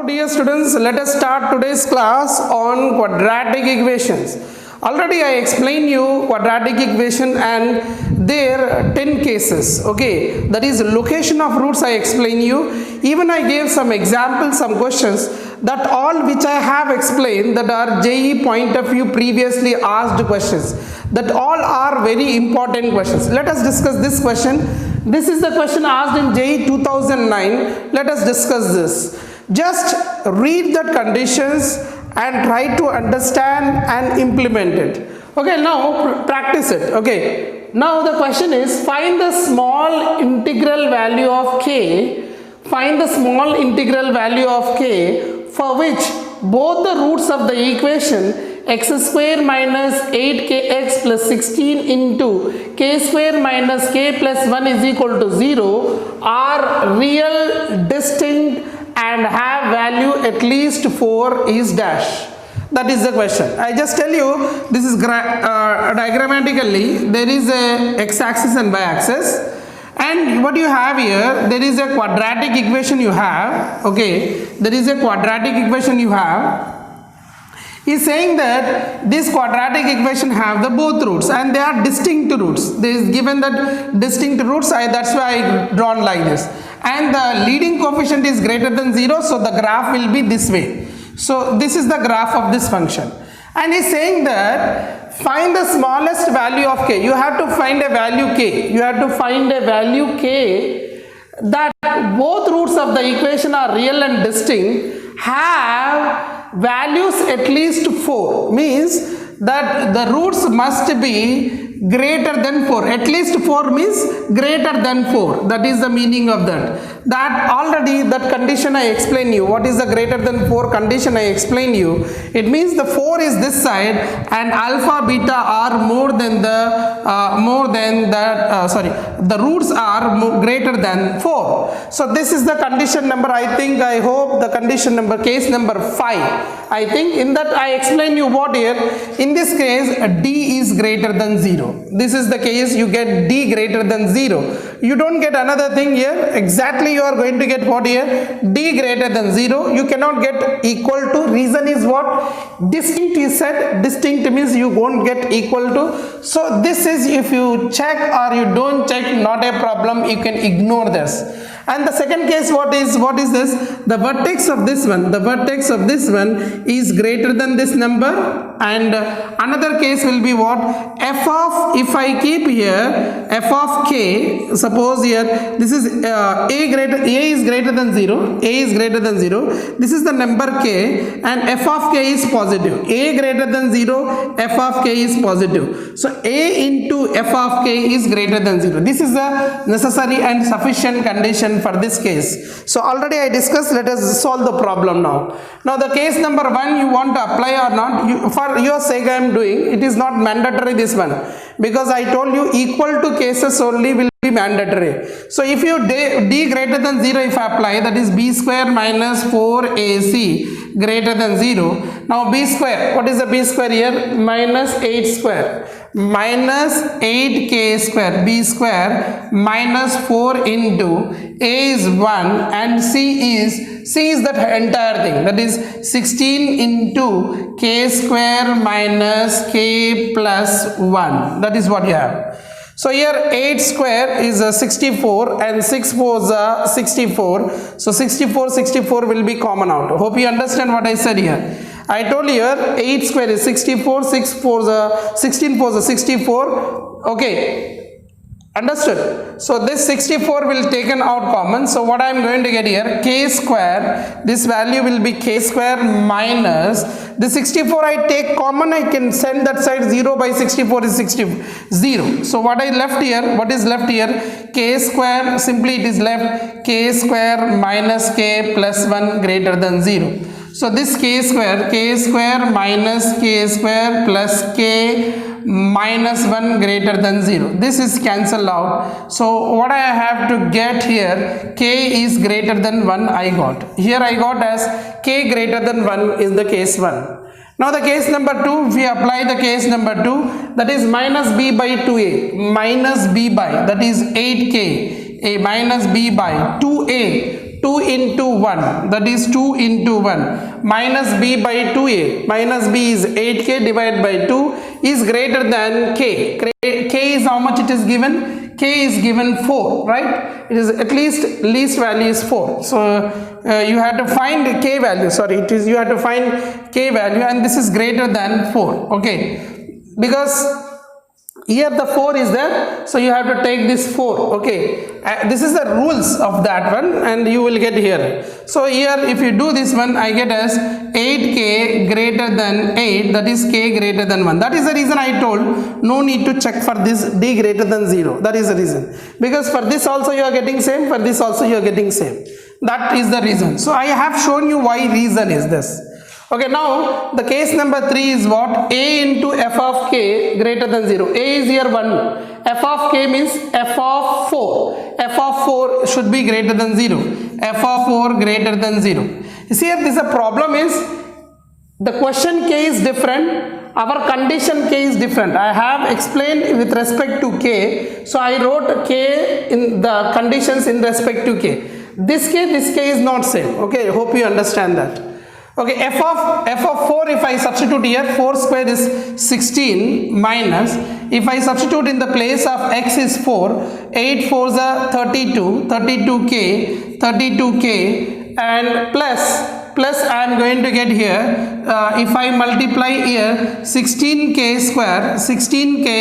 Dear students, let us start today's class on quadratic equations. Already I explained you quadratic equation and there 10 cases. Okay, that is location of roots I explained you. Even I gave some examples, some questions, that all which I have explained that are JEE point of view previously asked questions. That all are very important questions. Let us discuss this question. This is the question asked in JEE 2009. Let us discuss this. Just read the conditions and try to understand and implement it. Okay, now practice it. Okay, now the question is, find the small integral value of k. Find the small integral value of k for which both the roots of the equation x square minus 8kx plus 16 into k square minus k plus 1 is equal to 0 are real, distinct and have value at least 4 is dash. That is the question. I just tell you, this is diagrammatically there is a x-axis and y-axis, and what you have here, there is a quadratic equation you have. Okay, there is a quadratic equation you have. Is saying that this quadratic equation have the both roots and they are distinct roots. There is given that distinct roots, that's why I drawn like this. And the leading coefficient is greater than 0, so the graph will be this way. So this is the graph of this function. And he is saying that find the smallest value of k. You have to find a value k. You have to find a value k that both roots of the equation are real and distinct, have values at least 4, means that the roots must be greater than 4. At least 4 means greater than 4. That is the meaning of that. That already that condition I explained you. What is the greater than 4 condition I explained you? It means the 4 is this side and alpha beta are more than the roots are greater than 4. So this is the condition number, I hope the condition number, case number 5. I think in that I explain you what here. In this case d is greater than 0. This is the case, you get d greater than 0. You don't get another thing here. Exactly you are going to get what here? D greater than 0. You cannot get equal to. Reason is what? Distinct is said. Distinct means you won't get equal to. So this is, if you check or you don't check, not a problem. You can ignore this. And the second case, what is this? The vertex of this one. The vertex of this one is greater than this number. And another case will be what? F of, if I keep here f of k, suppose here this is a is greater than 0. A is greater than 0. This is the number k and f of k is positive. A greater than 0, f of k is positive. So a into f of k is greater than 0. This is the necessary and sufficient condition for this case. So already I discussed. Let us solve the problem now. Now the case number 1 you want to apply or not, for your sake I am doing. It is not mandatory this one, because I told you equal to cases only will be mandatory. So if you d greater than 0 if I apply, that is b square minus 4ac greater than 0. Now b square, what is the b square here? Minus 8 square minus 8k square, b square minus 4 into a is 1 and c is that entire thing, that is 16 into k square minus k plus 1. That is what you have. So here 8 square is 64 and 6 4s are 64. So 64 will be common out. Hope you understand what I said here. I told you here 8 square is 64, 6 4s are 16 4s are 64. Okay. Understood? So this 64 will taken out common. So what I am going to get here, k square, this value will be k square minus the 64 I take common, I can send that side 0 by 64 is 0. So what I left here, what is left here? K square, simply it is left k square minus k plus 1 greater than 0. So this k square minus k square plus k minus 1 greater than 0. This is cancelled out. So what I have to get here, k is greater than 1 I got. Here I got as k greater than 1 is the case 1. Now the case number 2, if we apply the case number 2, that is minus b by 2a, minus b by, that is 8k, a minus b by 2a 2 into 1, that is 2 into 1, minus b by 2a, minus b is 8k divided by 2 is greater than k. K is how much it is given? K is given 4, right? It is at least value is 4. So you have to find k value, sorry, it is you have to find k value, and this is greater than 4, okay? Because here the 4 is there, so you have to take this 4, okay? This is the rules of that one, and you will get here. So here if you do this one, I get as 8k greater than 8, that is k greater than 1. That is the reason I told no need to check for this d greater than 0. That is the reason, because for this also you are getting same, for this also you are getting same. That is the reason. So I have shown you why reason is this. Okay, now the case number 3 is what? A into f of k greater than 0. A is here 1. F of k means f of 4. F of 4 should be greater than 0. F of 4 greater than 0. You see here, this a problem is the question k is different, our condition k is different. I have explained with respect to k, so I wrote k in the conditions in respect to k. This k is not same. Okay, hope you understand that. Okay, f of 4, if I substitute here, 4 square is 16 minus, if I substitute in the place of x is 4, 8 4s are 32, 32k and plus I am going to get here, if I multiply here 16k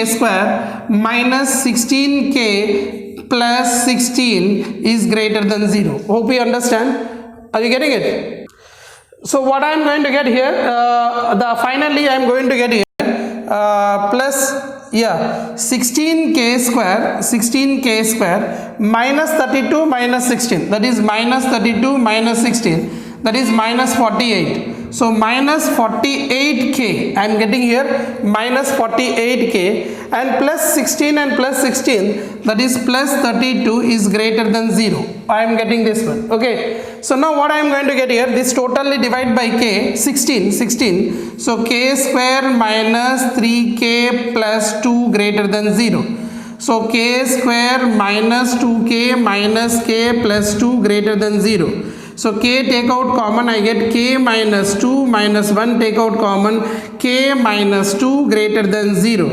square minus 16k plus 16 is greater than 0. Hope you understand. Are you getting it? So what I am going to get here, finally I am going to get here plus 16k square minus 32 minus 16, that is minus 32 minus 16, that is minus 48. So minus 48k, I am getting here minus 48k, and plus 16 and plus 16, that is plus 32 is greater than 0. I am getting this one. Okay, so now what I am going to get here, this totally divide by k, 16, so k square minus 3k plus 2 greater than 0. So k square minus 2k minus k plus 2 greater than 0. So k take out common, I get k minus 2 minus 1 take out common, k minus 2 greater than 0.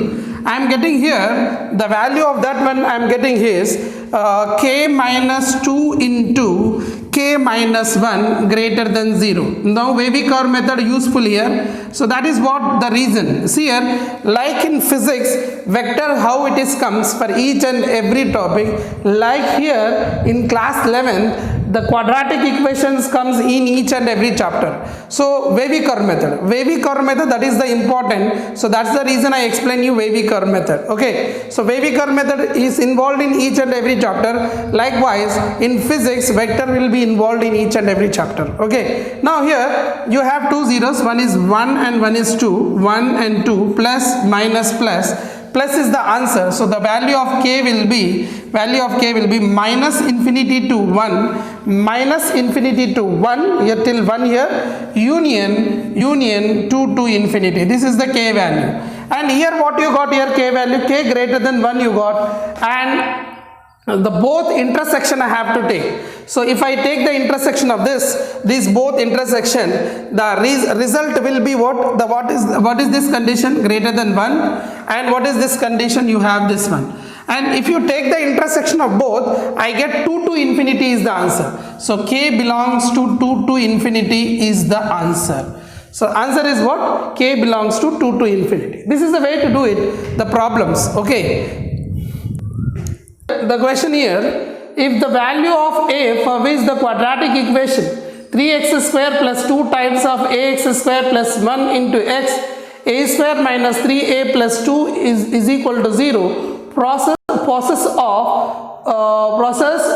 I am getting here the value of that one, I am getting is k minus 2 into k minus 1 greater than 0. Now Weber method useful here. So that is what the reason. See here, like in physics, vector how it is comes for each and every topic. Like here in class 11th, the quadratic equations comes in each and every chapter. So Weber method, that is the important. So that's the reason I explain you Weber method. Okay, so Weber method is involved in each and every chapter. Likewise in physics, vector will be involved in each and every chapter. Okay, now here you have two zeros, one is 1 and one is 2, 1 and 2, plus minus plus is the answer. So the value of k will be minus infinity to 1, here till 1 here, union 2 to infinity. This is the k value. And here what you got here, k value, k greater than 1 you got, and the both intersection I have to take. So if I take the intersection of this both intersection, the result will be what? What is this condition? Greater than 1. And what is this condition? You have this one. And if you take the intersection of both, I get 2 to infinity is the answer. So k belongs to 2 to infinity is the answer. So answer is what? K belongs to 2 to infinity. This is the way to do it, the problems. Okay. The question here, if the value of a for which the quadratic equation 3x square plus 2 times of ax square plus 1 into x, a square minus 3a plus 2 is equal to 0, process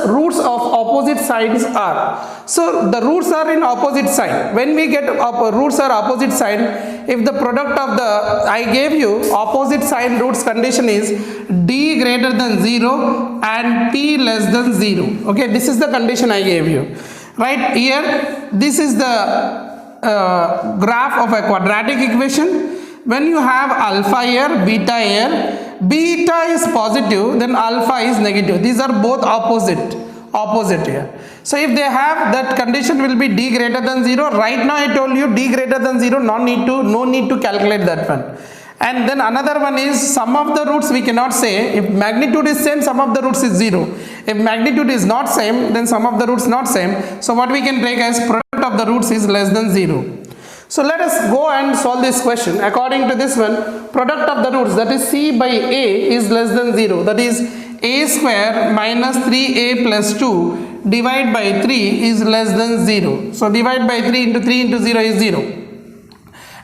roots of opposite sides are. So the roots are in opposite side. When we get roots are opposite side, if the product of the, I gave you opposite side roots condition is d greater than 0 and p less than 0. Okay, this is the condition I gave you. Right here, this is the graph of a quadratic equation. When you have alpha here, beta is positive, then alpha is negative. These are both opposite opposite here. So if they have, that condition will be d greater than 0. Right now I told you d greater than 0, no need to calculate that one. And then another one is sum of the roots we cannot say. If magnitude is same, sum of the roots is 0. If magnitude is not same, then sum of the roots not same. So what we can take as product of the roots is less than 0. So let us go and solve this question. According to this one, product of the roots, that is c by a, is less than 0. That is a square minus 3a plus 2 divided by 3 is less than 0. So divide by 3 into 0 is 0.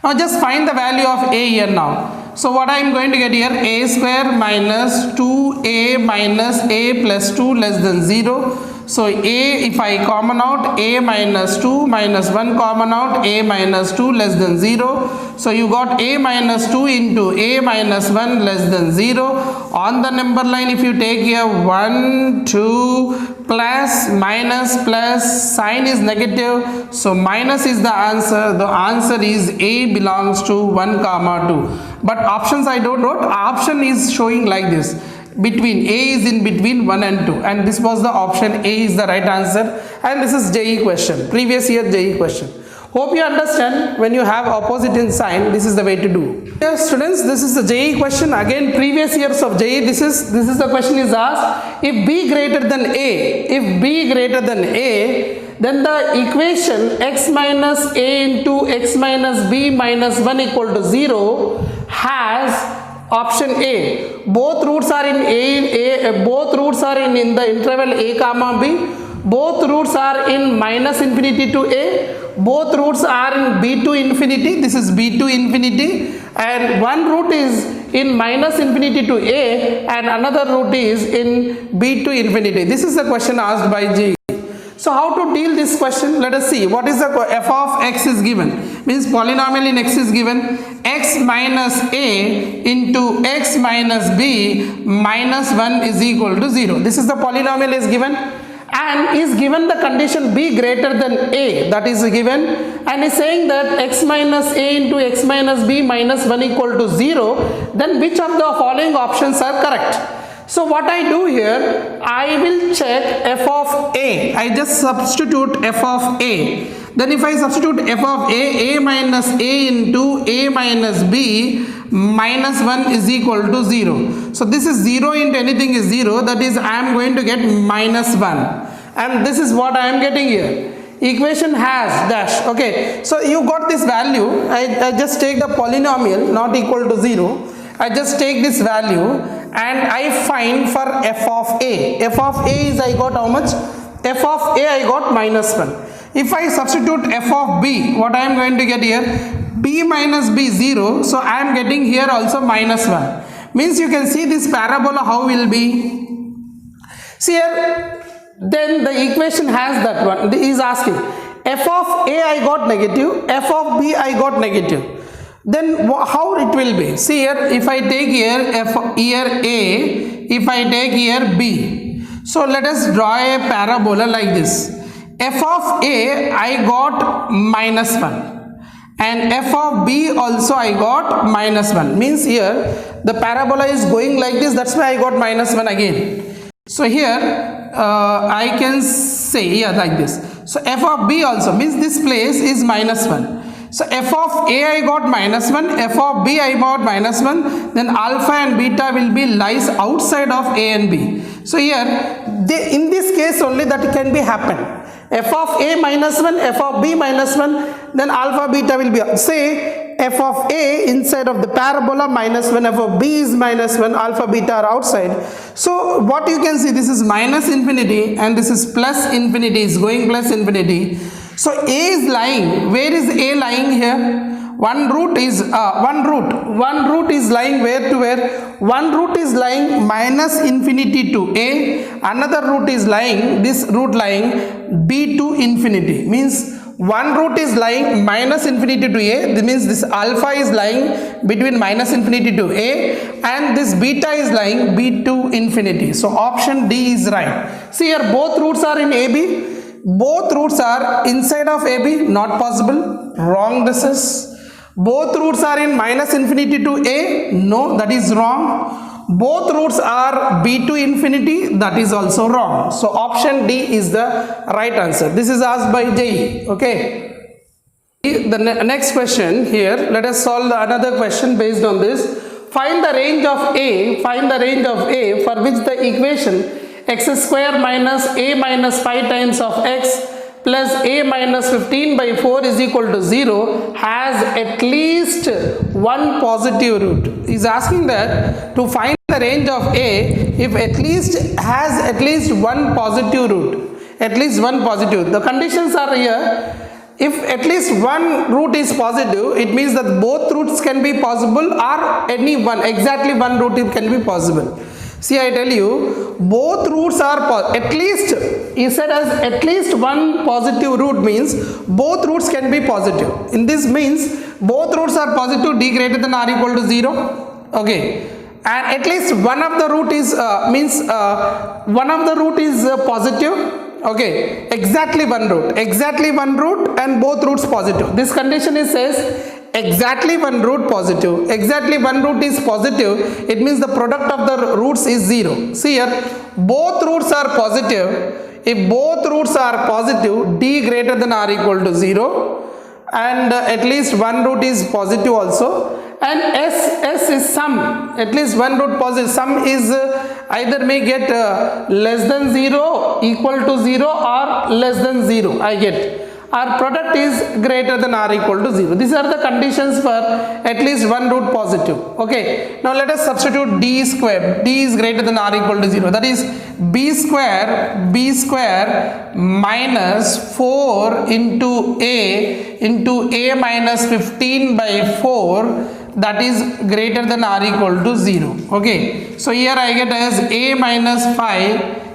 Now just find the value of a here now. So what I am going to get here, a square minus 2a minus a plus 2 less than 0. So a, if I common out, a minus 2 minus 1 common out, a minus 2 less than 0. So you got a minus 2 into a minus 1 less than 0. On the number line, if you take here 1, 2, plus, minus, plus, sign is negative. So minus is the answer. The answer is a belongs to 1 comma 2. But options I don't know. Option is showing like this. Between a is in between 1 and 2, and this was the option a is the right answer. And this is JEE question, previous year JEE question. Hope you understand. When you have opposite in sign, this is the way to do. Yes students, this is the JEE question. Again, previous years of JEE, this is the question is asked. If b greater than a, then the equation x minus a into x minus b minus 1 equal to 0 has option A. Both roots are in both roots are in the interval a comma b. Both roots are in minus infinity to a. Both roots are in b to infinity. This is b to infinity. And one root is in minus infinity to a and another root is in b to infinity. This is the question asked by JEE. So how to deal this question? Let us see. What is the f of x is given? Means polynomial in x is given. X minus a into x minus b minus 1 is equal to 0. This is the polynomial is given. And is given the condition b greater than a, that is given, and is saying that x minus a into x minus b minus 1 equal to 0, then which of the following options are correct? So what I do here, I will check f of a. I just substitute f of a. Then if I substitute f of a minus a into a minus b minus 1 is equal to 0. So this is 0 into anything is 0, that is I am going to get minus 1. And this is what I am getting here. Equation has dash. Okay, so you got this value. I just take the polynomial not equal to 0. I just take this value and I find for f of a. F of a is I got how much? F of a I got minus 1. If I substitute f of b, what I am going to get here? B minus b 0. So I am getting here also minus 1. Means you can see this parabola how will be. See here, then the equation has that one. He is asking f of a I got negative, f of b I got negative. Then how it will be? See here, if I take here here a, if I take here b. So let us draw a parabola like this. F of a I got minus 1. And f of b also I got minus 1. Means here the parabola is going like this. That's why I got minus 1 again. So here I can say here like this. So f of b also means this place is minus 1. So f of a I got minus 1, f of b I got minus 1, then alpha and beta will be lies outside of a and b. So here in this case only that can be happen. F of a minus 1, f of b minus 1, then alpha beta will be, say f of a inside of the parabola minus 1, f of b is minus 1, alpha beta are outside. So what you can see, this is minus infinity and this is plus infinity, is going plus infinity. So a is lying, where is a lying here? One root is lying where to where? One root is lying minus infinity to a, another root is lying, this root lying b to infinity. Means one root is lying minus infinity to a, that means this alpha is lying between minus infinity to a, and this beta is lying b to infinity. So option D is right. See here, both roots are in AB. Both roots are inside of AB, not possible, wrong this is. Both roots are in minus infinity to a, no, that is wrong. both roots are b to infinity, that is also wrong. So option D is the right answer. This is asked by JE. Okay. The next question here, let us solve another question based on this. Find the range of A, for which the equation x square minus a minus 5 times of x plus a minus 15 by 4 is equal to 0 has at least one positive root. He is asking that to find the range of A if has at least one positive root. At least one positive. The conditions are here. If at least one root is positive, it means that both roots can be possible or any one, exactly one root can be possible. See, I tell you, both roots are at least, he said as at least one positive root means both roots can be positive. In this means both roots are positive, d greater than or equal to 0. Okay. And at least one of the root is positive. Okay, exactly one root and both roots positive. This condition is says exactly one root positive, exactly one root is positive, it means the product of the roots is 0. See here, both roots are positive. If both roots are positive, d greater than or equal to 0 and at least one root is positive also, and s is sum, at least one root positive. Sum is either may get less than 0, equal to 0 or less than 0, I get. Our product is greater than or equal to 0. These are the conditions for at least one root positive. Okay. Now let us substitute d square. D is greater than or equal to 0. That is b square minus 4 into a minus 15 by 4, that is greater than or equal to 0. Okay. So here I get as a minus 5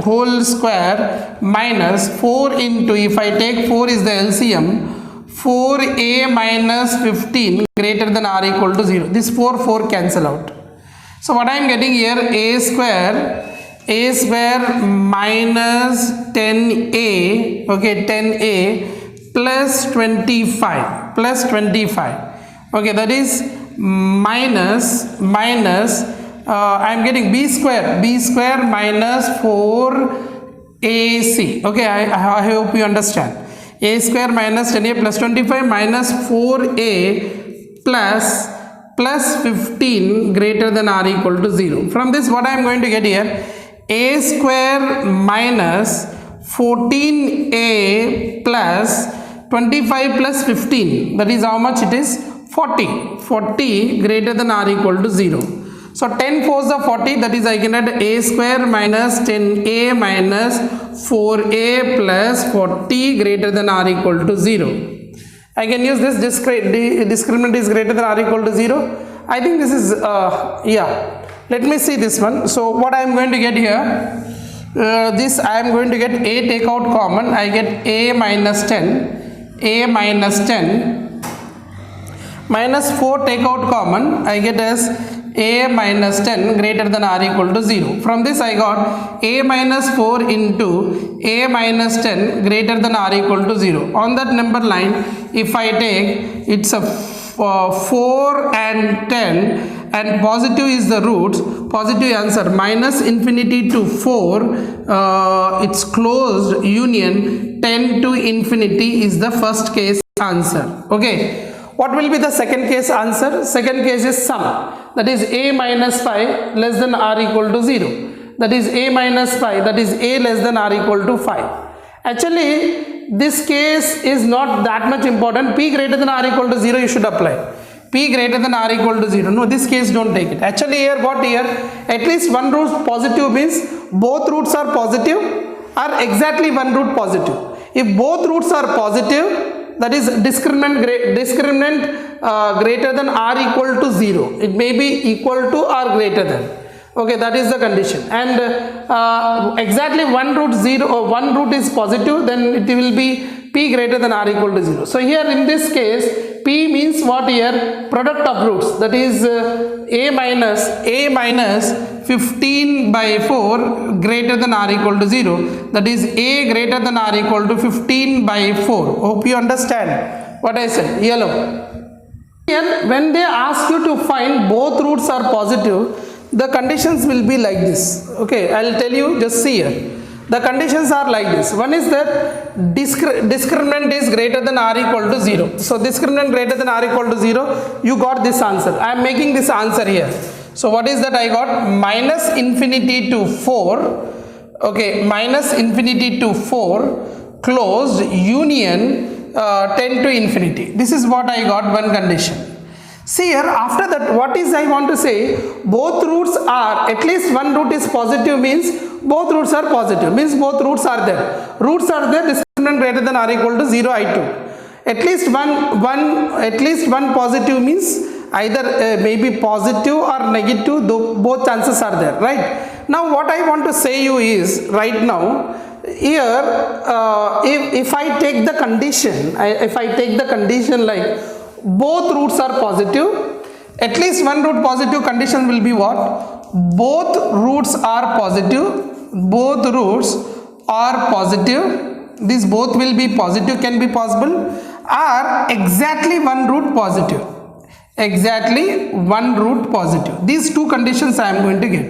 whole square minus 4 into, if I take 4 is the LCM, 4a minus 15 greater than or equal to 0. This 4 cancel out. So what I am getting here, a square minus 10a, okay, 10a plus 25, okay, that is minus I am getting b square minus 4ac. Okay, I hope you understand. A square minus 10a plus 25 minus 4a plus 15 greater than or equal to 0. From this what I am going to get here, a square minus 14a plus 25 plus 15, that is how much it is, 40 greater than or equal to 0. So 10 4s are 40, that is I can add a square minus 10a minus 4a plus 40 greater than or equal to 0. I can use this discriminant is greater than or equal to 0. I think this is, yeah. Let me see this one. So what I am going to get here, this I am going to get a take out common. I get a minus 10 minus 4 take out common. I get as a minus 10 greater than or equal to 0. From this I got a minus 4 into a minus 10 greater than or equal to 0. On that number line, if I take, it's a 4 and 10 and positive is the roots, positive answer minus infinity to 4, it's closed union 10 to infinity is the first case answer. Okay. What will be the second case answer? Second case is sum, that is a minus 5 less than or equal to 0. That is a minus 5, that is a less than or equal to 5. Actually, this case is not that much important. P greater than or equal to 0 you should apply. P greater than or equal to 0. No, this case don't take it. Actually here what here? At least one root positive means both roots are positive or exactly one root positive. If both roots are positive, that is discriminant greater than or equal to 0. It may be equal to or greater than. Okay, that is the condition. And exactly one root 0 or one root is positive, then it will be p greater than or equal to 0. So here in this case, p means what here? Product of roots. That is a minus 15 by 4 greater than or equal to 0. That is a greater than or equal to 15 by 4. Hope you understand what I said. Yellow. Here, when they ask you to find both roots are positive, the conditions will be like this. Okay, I'll tell you, just see here. The conditions are like this. One is that discriminant is greater than or equal to 0. So discriminant greater than or equal to 0, you got this answer. I am making this answer here. So what is that I got? Minus infinity to 4. Okay, minus infinity to 4 closed union 10 to infinity. This is what I got, one condition. See here, after that, what is I want to say? Both roots are, at least one root is positive means both roots are positive, means both roots are there. Roots are there, discriminant greater than or equal to 0, I2. At least one positive means either maybe positive or negative, though both chances are there, right? Now what I want to say you is, right now, here, if I take the condition, like both roots are positive, at least one root positive, condition will be what? Both roots are positive, both roots are positive, these both will be positive, can be possible, are exactly one root positive, exactly one root positive. These two conditions I am going to get.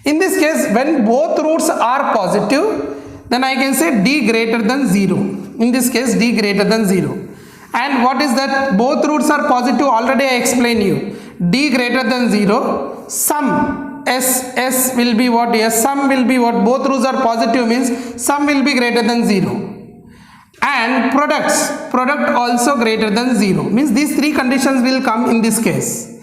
In this case, when both roots are positive, then I can say d greater than 0. In this case, d greater than 0. And what is that? Both roots are positive, already I explained you. D greater than 0, sum S will be what? Yes, sum will be what? Both roots are positive means sum will be greater than 0. And product also greater than 0, means these three conditions will come in this case.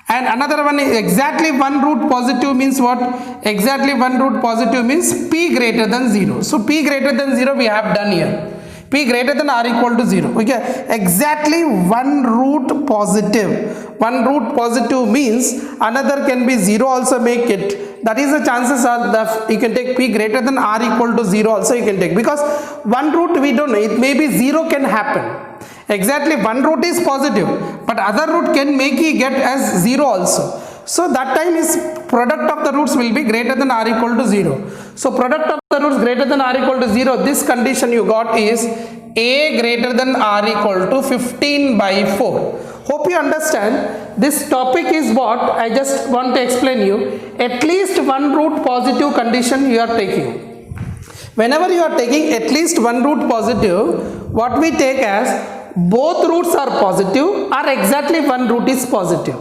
And another one is exactly one root positive means what? Exactly one root positive means p greater than 0. So p greater than 0 we have done here. P greater than or equal to 0. Okay, exactly one root positive. One root positive means another can be 0 also make it. That is the chances are that you can take p greater than or equal to 0 also you can take, because one root we don't know, it may be 0 can happen. Exactly one root is positive, but other root can make it get as 0 also. So that time is product of the roots will be greater than or equal to 0. So product of the roots greater than or equal to 0, this condition you got is a greater than or equal to 15 by 4. Hope you understand. This topic is what I just want to explain you. At least one root positive condition you are taking. Whenever you are taking at least one root positive, what we take as both roots are positive or exactly one root is positive.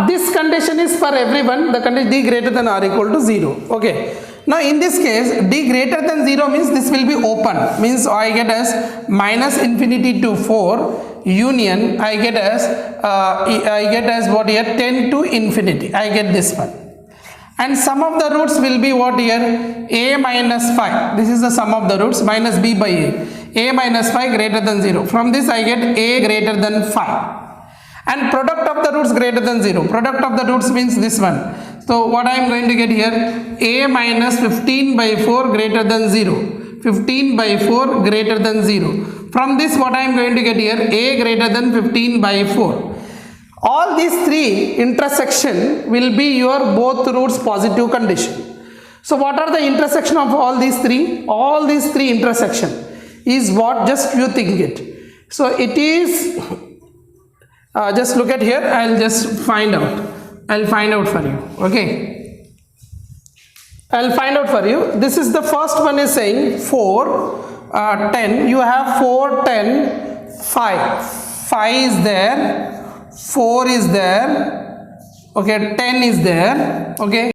This condition is for everyone, the condition d greater than or equal to 0. Okay. Now in this case, d greater than 0 means this will be open, means I get as minus infinity to 4 union, I get as what here? 10 to infinity. I get this one. And sum of the roots will be what here? A minus 5. This is the sum of the roots, minus b by a minus 5 greater than 0. From this I get a greater than 5. And product of the roots greater than 0. Product of the roots means this one. So what I am going to get here? A minus 15 by 4 greater than 0. 15 by 4 greater than 0. From this what I am going to get here? A greater than 15 by 4. All these three intersection will be your both roots positive condition. So what are the intersection of all these three? All these three intersection is what? Just you think it. So it is, just look at here, I'll just find out. I'll find out for you. Okay. I'll find out for you. This is the first one is saying 4, 10. You have 4, 10, 5. 5 is there. 4 is there. Okay. 10 is there. Okay.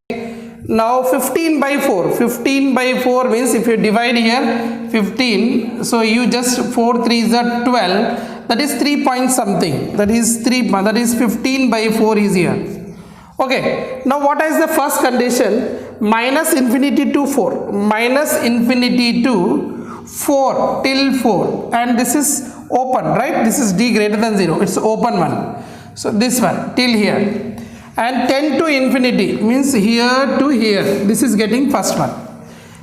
Now 15 by 4. 15 by 4 means if you divide here 15. So you just 4 3s are 12. That is 3 point something. That is 15 by 4 is here. Okay, now what is the first condition? Minus infinity to 4. Minus infinity to 4 till 4. And this is open, right? This is d greater than 0. It's open one. So this one till here. And 10 to infinity means here to here. This is getting first one.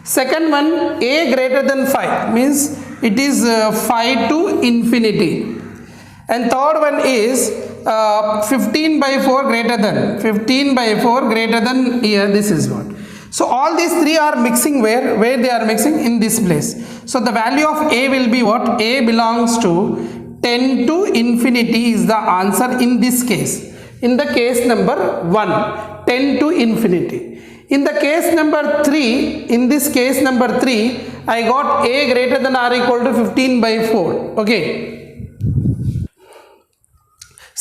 Second one, a greater than 5 means it is 5 to infinity. And third one is 15 by 4 greater than 15 by 4 greater than here. This is what. So all these three are mixing where they are mixing in this place. So the value of a will be what? A belongs to 10 to infinity is the answer in this case. In the case number 1, 10 to infinity. In the case number 3, in this case number 3, I got a greater than or equal to 15 by 4. Okay.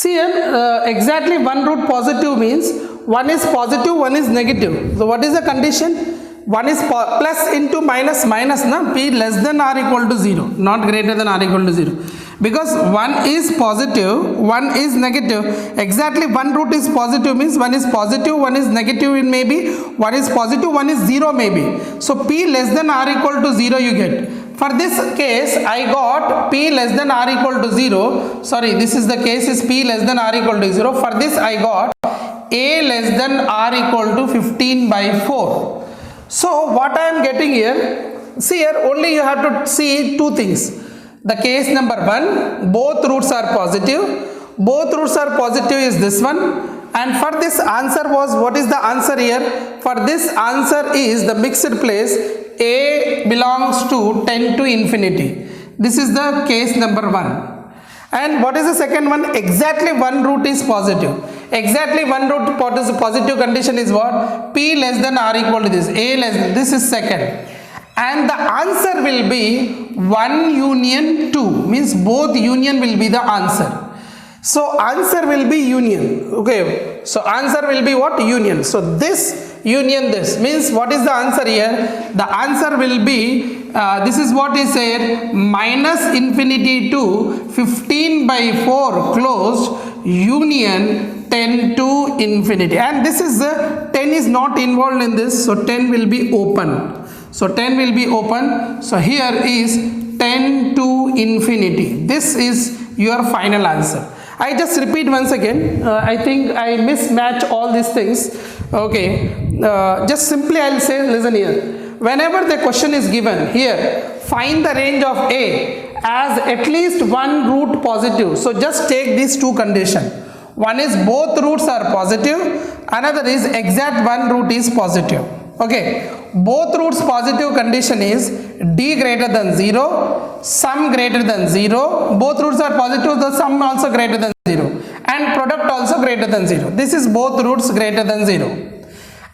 See here, exactly one root positive means one is positive, one is negative. So what is the condition? One is plus into minus, minus, na? P less than or equal to 0, not greater than or equal to 0. Because one is positive, one is negative. Exactly one root is positive means one is positive, one is negative in maybe, one is positive, one is 0 maybe. So P less than or equal to 0 you get. For this case, I got P less than or equal to 0. Sorry, this is the case is P less than or equal to 0. For this, I got A less than or equal to 15 by 4. So, what I am getting here, see here, only you have to see two things. The case number 1, both roots are positive. Both roots are positive is this one. And for this answer was, what is the answer here? For this answer is the mixed place A belongs to 10 to infinity. This is the case number 1. And what is the second one? Exactly one root is positive. Exactly one root positive condition is what? P less than or equal to this. A less than, this is second. And the answer will be 1 union 2. Means both union will be the answer. So answer will be union. Okay. So answer will be what? Union. So this union this. Means what is the answer here? The answer will be, this is what is said, minus infinity to 15 by 4 closed union 10 to infinity. And this is the 10 is not involved in this. So 10 will be open. So 10 will be open. So here is 10 to infinity. This is your final answer. I just repeat once again. I think I mismatch all these things. Okay. Just simply I will say, listen here. Whenever the question is given here, find the range of A as at least one root positive. So just take these two conditions. One is both roots are positive. Another is exact one root is positive. Okay. Both roots positive condition is D greater than 0, sum greater than 0. Both roots are positive, the sum also greater than 0. And product also greater than 0. This is both roots greater than 0.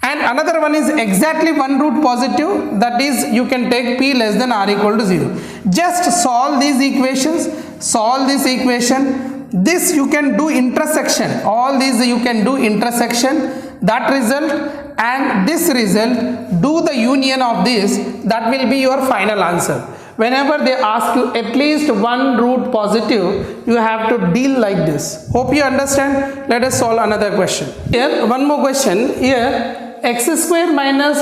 And another one is exactly one root positive, that is you can take P less than or equal to 0. Just solve these equations, solve this equation. This you can do intersection. All these you can do intersection. That result and this result, do the union of this, that will be your final answer. Whenever they ask you at least one root positive, you have to deal like this. Hope you understand. Let us solve another question. Here, one more question. Here, x square minus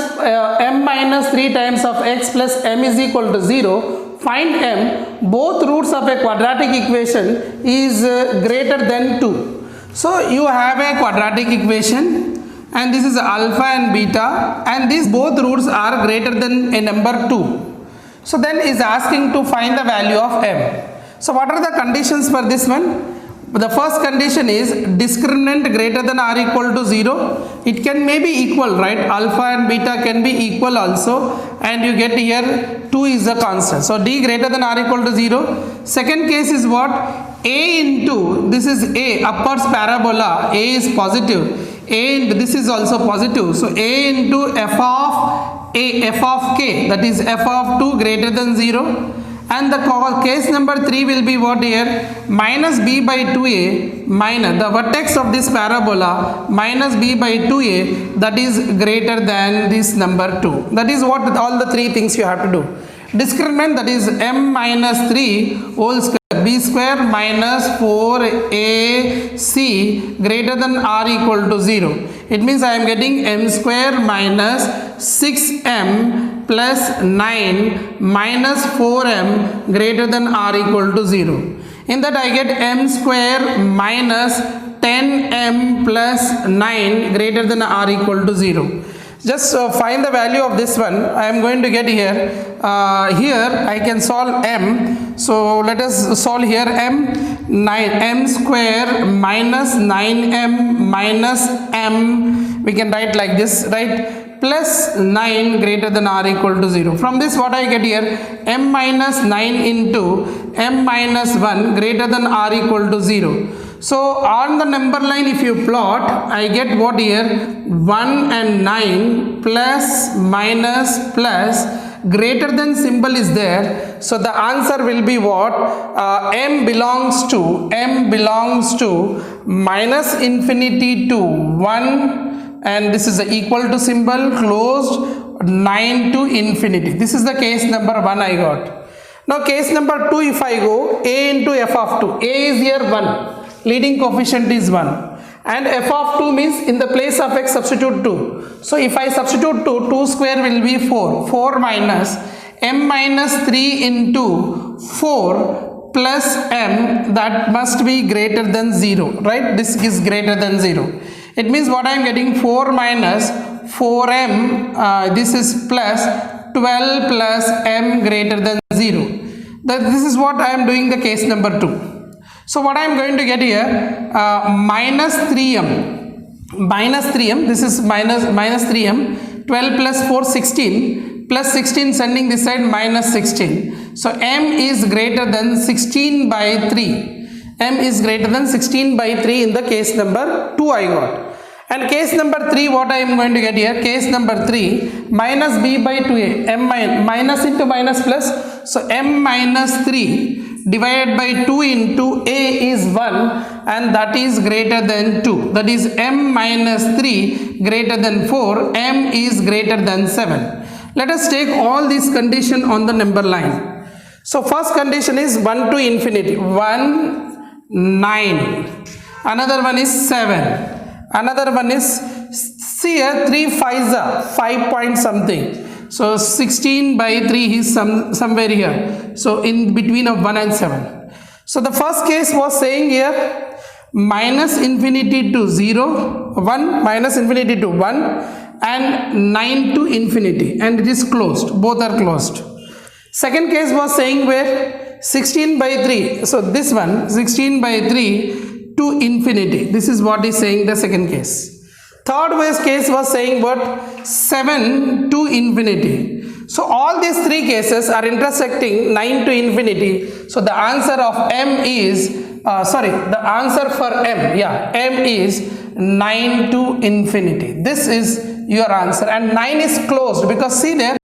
m minus 3 times of x plus m is equal to 0. Find m. Both roots of a quadratic equation is greater than 2. So, you have a quadratic equation. And this is alpha and beta, and these both roots are greater than a number 2. So then is asking to find the value of m. So what are the conditions for this one? The first condition is discriminant greater than or equal to 0. It can maybe equal, right? Alpha and beta can be equal also, and you get here 2 is the constant. So d greater than or equal to 0. Second case is what? A into, this is a, upwards parabola, a is positive. A and this is also positive. So A into f of A, f of k, that is f of 2 greater than 0. And the case number 3 will be what here? Minus b by 2a minus the vertex of this parabola minus b by 2a, that is greater than this number 2. That is what all the three things you have to do. Discriminant, that is m minus 3 whole square, b square minus 4ac greater than or equal to 0. It means I am getting m square minus 6m plus 9 minus 4m greater than or equal to 0. In that I get m square minus 10m plus 9 greater than or equal to 0. Just find the value of this one. I am going to get here. Here I can solve m. So let us solve here m. 9m square minus 9m minus m. We can write like this, right? plus 9 greater than or equal to 0. From this what I get here, m minus 9 into m minus 1 greater than or equal to 0. So on the number line if you plot, I get what here, 1 and 9 plus minus plus greater than symbol is there. So the answer will be what, m belongs to minus infinity to 1, and this is the equal to symbol, closed, 9 to infinity. This is the case number 1 I got. Now case number 2, if I go a into f of 2, a is here 1, leading coefficient is 1, and f of 2 means in the place of x substitute 2. So if I substitute 2, 2 square will be 4, 4 minus m minus 3 into 4 plus m, that must be greater than 0, right? This is greater than 0. It means what I am getting, 4 minus 4m, this is plus 12 plus m greater than 0. This is what I am doing the case number 2. So what I am going to get here, minus 3m, this is minus 3m, 12 plus 4, 16, plus 16 sending this side, minus 16. So m is greater than 16 by 3. M is greater than 16 by 3 in the case number 2 I got. And case number 3, what I am going to get here, case number 3, minus b by 2a, m minus into minus plus, so m minus 3 divided by 2 into a is 1, and that is greater than 2. That is m minus 3 greater than 4, m is greater than 7. Let us take all these conditions on the number line. So first condition is 1 to infinity, 1, 9. Another one is 7. Another one is, see here, 3 5s are 5 point something. So 16 by 3 is somewhere here. So in between of 1 and 7. So the first case was saying here, minus infinity to 0, 1, minus infinity to 1, and 9 to infinity, and it is closed, both are closed. Second case was saying where 16 by 3, so this one, 16 by 3 to infinity. This is what is saying the second case. Third case was saying what, 7 to infinity. So all these three cases are intersecting 9 to infinity. So the answer of m is, the answer for m, m is 9 to infinity. This is your answer, and 9 is closed because see there,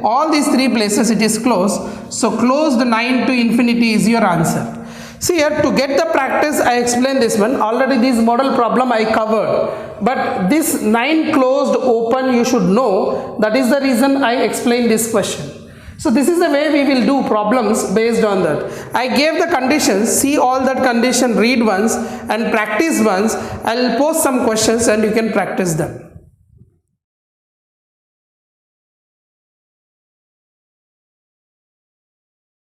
all these three places it is closed. So closed 9 to infinity is your answer. See here, to get the practice I explained this one, already this model problem I covered, but this 9 closed open you should know, that is the reason I explained this question. So this is the way we will do problems based on that. I gave the conditions, see all that condition, read once and practice once. I will post some questions and you can practice them.